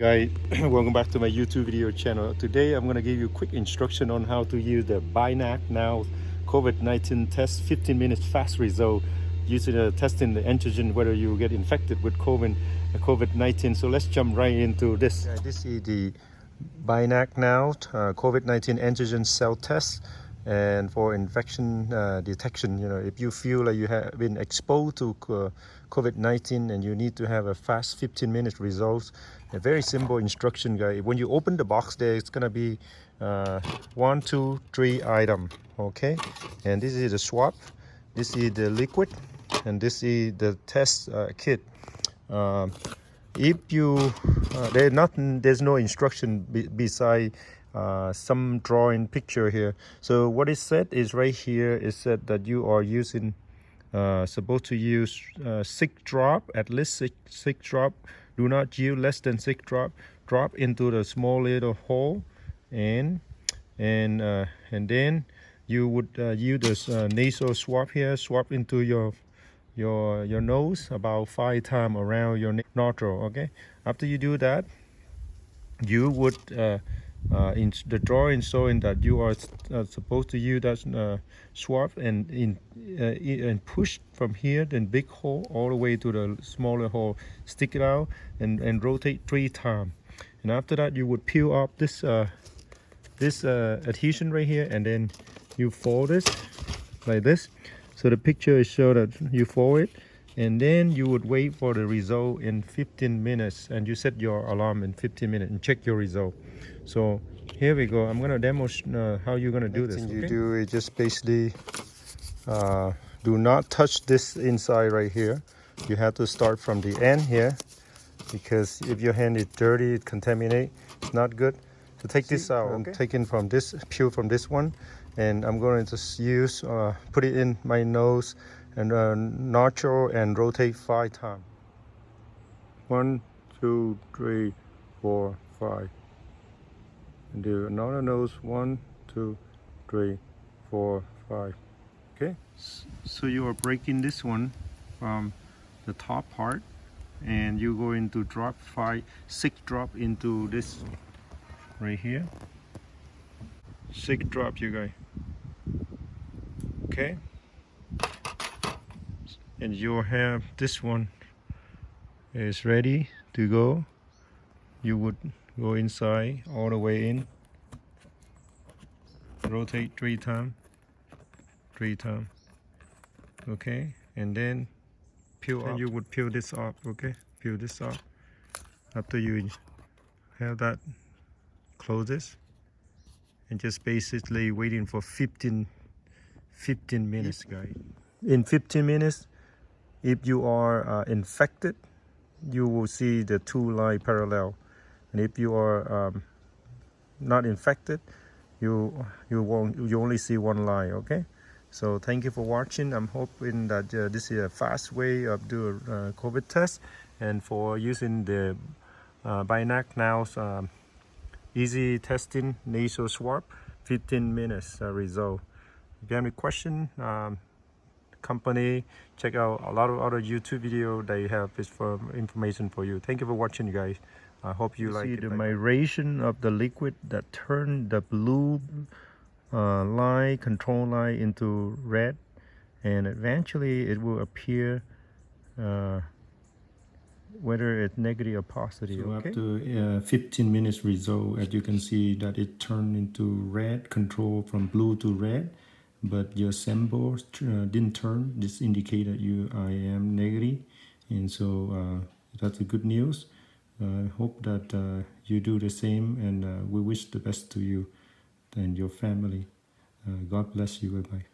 Guys, welcome back to my YouTube video channel. Today I'm going to give you a quick instruction on how to use the BionaxNow COVID-19 test, 15 minutes fast result using testing the antigen whether you get infected with COVID-19. So let's jump right into this. This is the BionaxNow COVID-19 antigen cell test, and for infection detection. If you feel like you have been exposed to COVID-19 and you need to have a fast 15-minute results, a very simple instruction, guys. When you open the box there, it's gonna be 1, 2, 3 item. Okay, and this is the swab, this is the liquid, and this is the test kit. If you there's no instruction beside some drawing picture here. So what is said is right here is said that you are using supposed to use 6 drop, at least six drop. Do not use less than 6 drop into the small little hole, and then you would use this nasal swab here, swab into your nose about 5 times around your nostril. Okay, after you do that, you would in the drawing showing that you are supposed to use that swab and push from here, then big hole all the way to the smaller hole, stick it out and rotate 3 times. And after that, you would peel off this adhesion right here, and then you fold this like this. So the picture is show that you fold it, and then you would wait for the result in 15 minutes, and you set your alarm in 15 minutes and check your result. So here we go. I'm going to demo how you're going to do this. Next thing you do is just basically do not touch this inside right here. You have to start from the end here, because if your hand is dirty, it contaminate, it's not good. So take this out. I'm taking from this, peel from this one, and I'm going to just use put it in my nose and nostril and rotate 5 times. 1, 2, 3, 4, 5. And do another nose. 1, 2, 3, 4, 5. Okay. So you are breaking this one from the top part, and you're going to drop 6 drop into this right here. 6 drop, you guys. Okay. And you'll have this one is ready to go. You would go inside all the way in, rotate 3 times, 3 times. Okay, and then peel up. You would peel this off. Okay, peel this off. After you have that, close this, and just basically waiting for 15 minutes, guys. In 15 minutes, if you are infected, you will see the 2 lines parallel, and if you are not infected, you only see 1 line. Okay, so thank you for watching. I'm hoping that this is a fast way of doing COVID test, and for using the BionaxNow easy testing nasal swab, 15 minutes result. If you have any question, company, check out a lot of other YouTube video they have is for information for you. Thank you for watching, you guys. I hope you like it. The migration of the liquid that turned the blue line, control line, into red, and eventually it will appear whether it's negative or positive. So okay? After 15 minutes result, as you can see that it turned into red, control from blue to red, but your sample didn't turn. This indicated I am negative, and so that's a good news. Hope that you do the same, and we wish the best to you and your family. God bless you. Bye-bye.